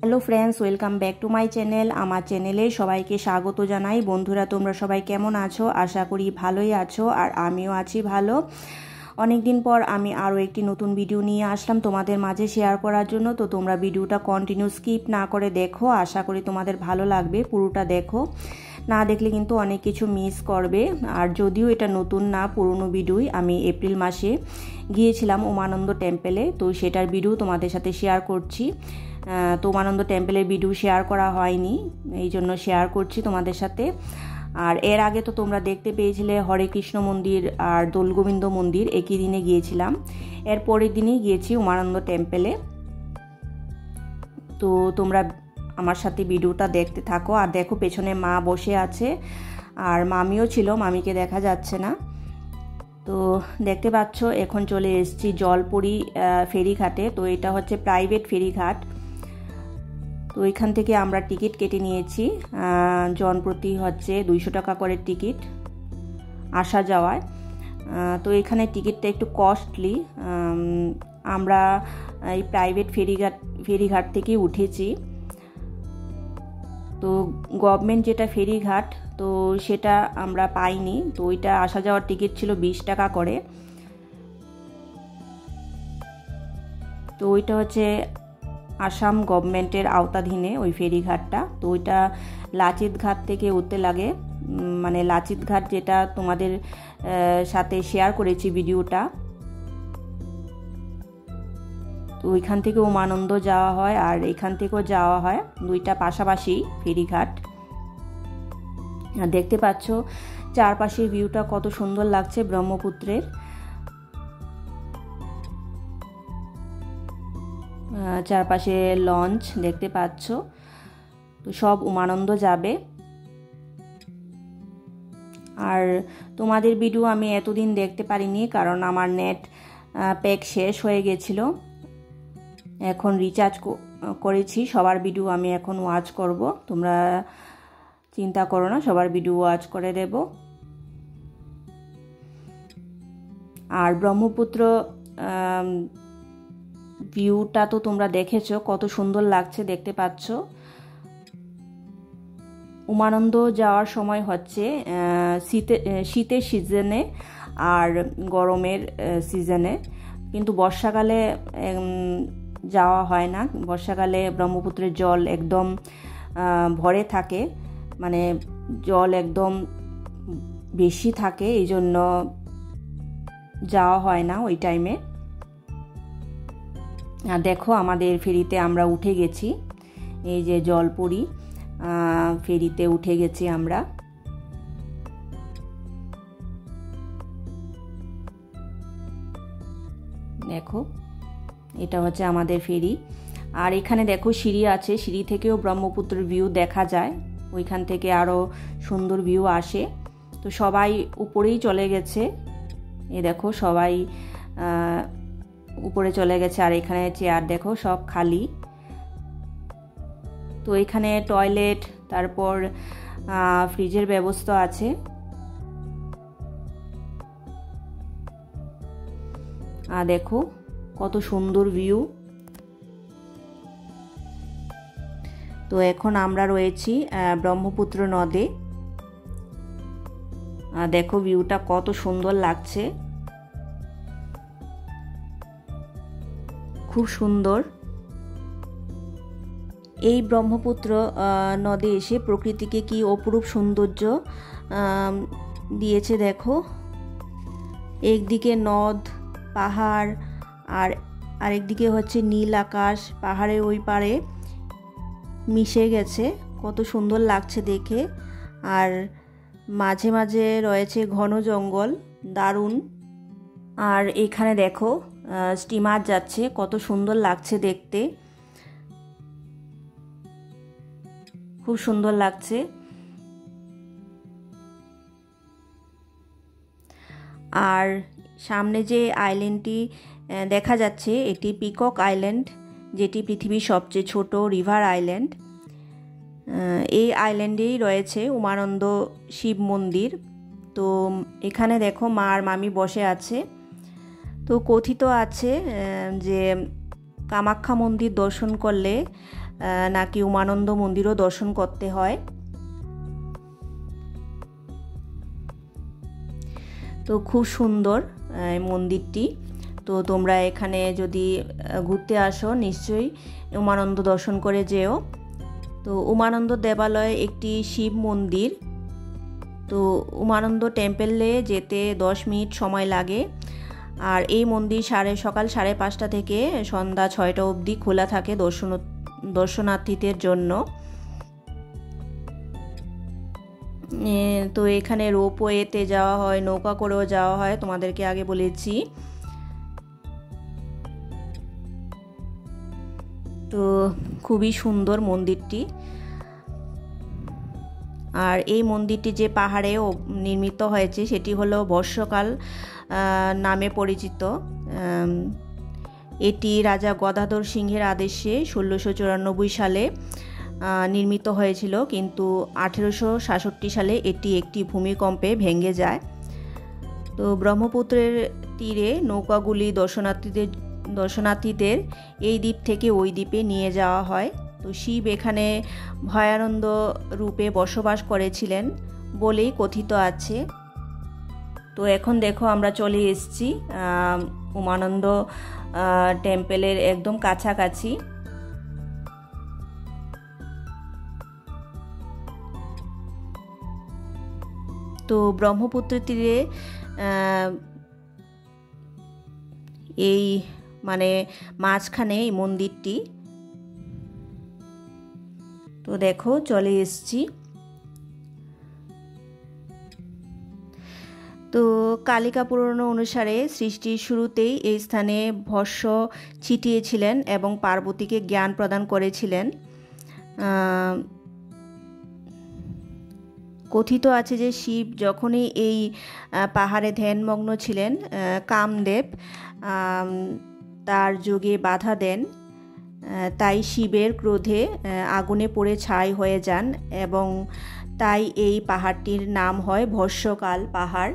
Hello friends, welcome back to my channel. আমার চ্যানেলে সবাইকে স্বাগত জানাই। বন্ধুরা, তোমরা সবাই কেমন আছো? আশা করি ভালোই আছো, আর আমিও আছি ভালো। অনেক দিন পর আমি আরও একটি নতুন ভিডিও নিয়ে আসলাম তোমাদের মাঝে শেয়ার করার জন্য। তো তোমরা ভিডিওটা কন্টিনিউ স্কিপ না করে দেখো, আশা করি তোমাদের ভালো লাগবে। পুরোটা দেখো, না দেখলে কিন্তু অনেক কিছু মিস করবে। আর যদিও এটা নতুন না, পুরনো ভিডিওই। আমি এপ্রিল মাসে গিয়েছিলাম উমানন্দ টেম্পেলে, তো সেটার ভিডিও তোমাদের সাথে শেয়ার করছি। তো উমানন্দ টেম্পেলের ভিডিও শেয়ার করা হয়নি, এই জন্য শেয়ার করছি তোমাদের সাথে। আর এর আগে তো তোমরা দেখতে পেয়েছিলে হরে কৃষ্ণ মন্দির আর দোলগোবিন্দ মন্দির, একই দিনে গিয়েছিলাম। এর পরের দিনেই গিয়েছি উমানন্দ টেম্পেলে। তো তোমরা আমার সাথে ভিডিওটা দেখতে থাকো। আর দেখো, পেছনে মা বসে আছে, আর মামিও ছিল, মামিকে দেখা যাচ্ছে না। তো দেখতে পাচ্ছ, এখন চলে এসেছি জলপুরি ফেরিঘাটে। তো এটা হচ্ছে প্রাইভেট ফেরিঘাট। তো এখান থেকে আমরা টিকিট কেটে নিয়েছি। জনপ্রতি হচ্ছে 200 টাকা করে টিকিট আসা যাওয়ায়। তো এখানে টিকিটটা একটু কস্টলি। আমরা এই প্রাইভেট ফেরিঘাট থেকেই উঠেছি। তো গভর্নমেন্ট যেটা ফেরিঘাট, তো সেটা আমরা পাইনি। তো ওইটা আসা যাওয়ার টিকিট ছিল 20 টাকা করে। তো ওইটা হচ্ছে আসাম গভর্নমেন্টের আওতাধীনে ওই ফেরিঘাটটা। তো ওইটা লাচিত ঘাট থেকে উঠতে লাগে, মানে লাচিত ঘাট যেটা তোমাদের সাথে শেয়ার করেছি ভিডিওটা। তো ওইখান থেকে উমানন্দ যাওয়া হয়, আর এখান থেকেও যাওয়া হয়, দুইটা পাশাপাশি ফেরিঘাট। দেখতে পাচ্ছ চারপাশের ভিউটা কত সুন্দর লাগছে ব্রহ্মপুত্রের। চারপাশে লঞ্চ দেখতে পাচ্ছ। তো সব উমানন্দ যাবে। আর তোমাদের ভিডিও আমি এতদিন দেখতে পারিনি, কারণ আমার নেট প্যাক শেষ হয়ে গেছিল। এখন রিচার্জ করেছি, সবার ভিডিও আমি এখন ওয়াচ করব। তোমরা চিন্তা করো না, সবার ভিডিও ওয়াচ করে দেব। আর ব্রহ্মপুত্র ভিউটা তো তোমরা দেখেছো, কত সুন্দর লাগছে, দেখতে পাচ্ছ। উমানন্দ যাওয়ার সময় হচ্ছে শীতের সিজনে আর গরমের সিজনে, কিন্তু বর্ষাকালে যাওয়া হয় না। বর্ষাকালে ব্রহ্মপুত্রের জল একদম ভরে থাকে, মানে জল একদম বেশি থাকে, এই জন্য যাওয়া হয় না ওই টাইমে। দেখো, আমাদের ফেরিতে আমরা উঠে গেছি। এই যে জলপুরি ফেরিতে উঠে গেছি আমরা। দেখো, এটা হচ্ছে আমাদের ফেরি। আর এখানে দেখো সিঁড়ি আছে, সিঁড়ি থেকেও ব্রহ্মপুত্রের ভিউ দেখা যায়। ওইখান থেকে আরও সুন্দর ভিউ আসে। তো সবাই উপরেই চলে গেছে, এই দেখো সবাই উপরে চলে গেছে। আর এখানে চেয়ার দেখো সব খালি। তো এখানে টয়লেট, তারপর ফ্রিজের ব্যবস্থা আছে। দেখো কত সুন্দর ভিউ। তো এখন আমরা রয়েছি ব্রহ্মপুত্র নদে। দেখো ভিউটা কত সুন্দর লাগছে, খুব সুন্দর। এই ব্রহ্মপুত্র নদে এসে প্রকৃতিকে কি অপরূপ সৌন্দর্য দিয়েছে দেখো। একদিকে নদ, পাহাড়, আর আরেকদিকে হচ্ছে নীল আকাশ, পাহাড়ের ওই পারে মিশে গেছে, কত সুন্দর লাগছে দেখে। আর মাঝে মাঝে রয়েছে ঘন জঙ্গল, দারুণ। আর এখানে দেখো স্টিমার যাচ্ছে, কত সুন্দর লাগছে দেখতে, খুব সুন্দর লাগছে। আর সামনে যে আইল্যান্ডটি দেখা যাচ্ছে, এটি পিকক আইল্যান্ড, যেটি পৃথিবীর সবচেয়ে ছোট রিভার আইল্যান্ড। এই আইল্যান্ডেই রয়েছে উমানন্দ শিব মন্দির। তো এখানে দেখো মা আর মামি বসে আছে। তো কথিত আছে যে কামাখ্যা মন্দির দর্শন করলে নাকি উমানন্দ মন্দিরও দর্শন করতে হয়। তো খুব সুন্দর মন্দিরটি। তো তোমরা এখানে যদি ঘুরতে আসো নিশ্চয়ই উমানন্দ দর্শন করে যেও। তো উমানন্দ দেবালয় একটি শিব মন্দির। তো উমানন্দ টেম্পেলে যেতে 10 মিনিট সময় লাগে। আর এই মন্দির সকাল 5:30 থেকে সন্ধ্যা 6টা অবধি খোলা থাকে দর্শনার্থীদের জন্য। তো এখানে রোপওয়েতে যাওয়া হয়, নৌকা করেও যাওয়া হয়, তোমাদেরকে আগে বলেছি। তো খুবই সুন্দর মন্দিরটি। আর এই মন্দিরটি যে পাহাড়ে নির্মিত হয়েছে সেটি হলো বর্ষকাল নামে পরিচিত। এটি রাজা গদাধর সিংহের আদেশে 1694 সালে নির্মিত হয়েছিল, কিন্তু 1866 সালে এটি একটি ভূমিকম্পে ভেঙে যায়। তো ব্রহ্মপুত্রের তীরে নৌকাগুলি দর্শনার্থীদের এই দ্বীপ থেকে ওই দ্বীপে নিয়ে যাওয়া হয়। তো শিব এখানে ভয়ানন্দ রূপে বসবাস করেছিলেন বলেই কথিত আছে। তো এখন দেখো আমরা চলে এসেছি উমানন্দ টেম্পেলের একদম কাছাকাছি। তো ব্রহ্মপুত্রের তীরে এই মানে মাঝখানে এই মন্দিরটি। তো দেখো চলে এসেছি। তো কালিকা পুরাণ অনুসারে সৃষ্টির শুরুতেই এই স্থানে ভস্য ছিটিয়েছিলেন এবং পার্বতীকে জ্ঞান প্রদান করেছিলেন। কথিত আছে যে শিব যখনই এই পাহাড়ে ধ্যানমগ্ন ছিলেন, কামদেব তার যোগে বাধা দেন। তাই শিবের ক্রোধে আগুনে পড়ে ছাই হয়ে যান এবং তাই এই পাহাড়টির নাম হয় ভস্যকাল পাহাড়।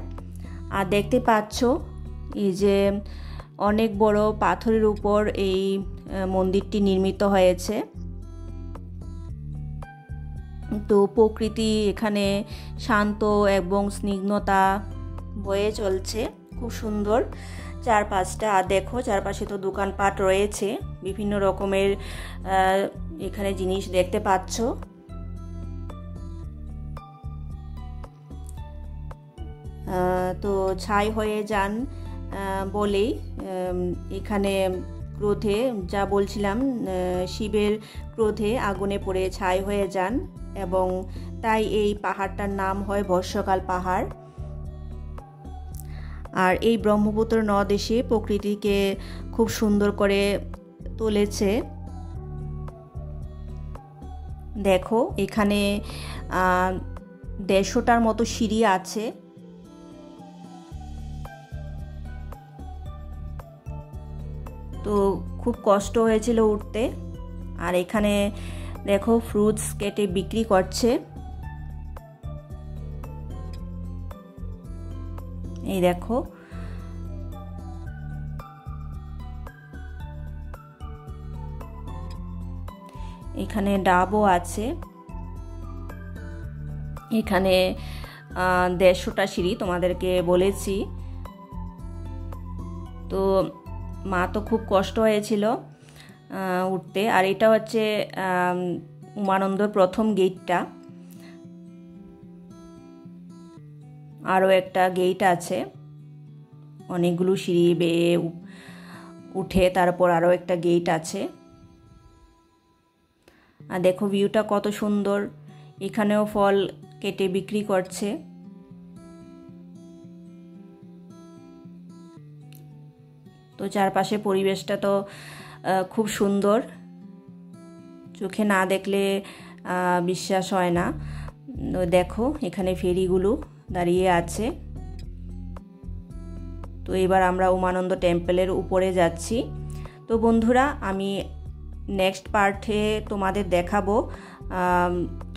আর দেখতে পাচ্ছ এই যে অনেক বড় পাথরের উপর এই মন্দিরটি নির্মিত হয়েছে। তো প্রকৃতি এখানে শান্ত এবং স্নিগ্ধতা বয়ে চলছে, খুব সুন্দর চারপাশটা। আর দেখো চারপাশে তো দোকানপাট রয়েছে, বিভিন্ন রকমের এখানে জিনিস দেখতে পাচ্ছ। তো ছাই হয়ে যান বলেই এখানে ক্রোধে, যা বলছিলাম, শিবের ক্রোধে আগুনে পড়ে ছাই হয়ে যান এবং তাই এই পাহাড়টার নাম হয় ভস্যকাল পাহাড়। আর এই ব্রহ্মপুত্র নদ এসে প্রকৃতিকে খুব সুন্দর করে তুলেছে। দেখো এখানে 150টার মতো সিঁড়ি আছে। তো খুব কষ্ট হয়েছিল উঠতে। আর এখানে দেখো ফ্রুটস কেটে বিক্রি করছে। এই দেখো এখানে ডাবও আছে। এখানে 150টা সিঁড়ি তোমাদেরকে বলেছি। তো মা তো খুব কষ্ট হয়েছিল উঠতে। আর এটা হচ্ছে উমানন্দর প্রথম গেটটা। আরও একটা গেট আছে, অনেকগুলো সিঁড়ি বেয়ে উঠে তারপর আরও একটা গেট আছে। আর দেখো ভিউটা কত সুন্দর। এখানেও ফল কেটে বিক্রি করছে। তো চারপাশে পরিবেশটা তো খুব সুন্দর, চোখে না দেখলে বিশ্বাস হয় না। দেখো এখানে ফেরিগুলো দাঁড়িয়ে আছে। তো এবার আমরা উমানন্দ টেম্পলের উপরে যাচ্ছি। তো বন্ধুরা, আমি নেক্সট পার্টে তোমাদের দেখাবো,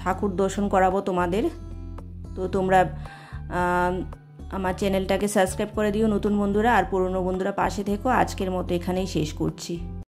ঠাকুর দর্শন করাবো তোমাদের। তো তোমরা আমার চ্যানেলটাকে সাবস্ক্রাইব করে দিও নতুন বন্ধুরা, আর পুরনো বন্ধুরা পাশে থেকো। আজকের মতো এখানেই শেষ করছি।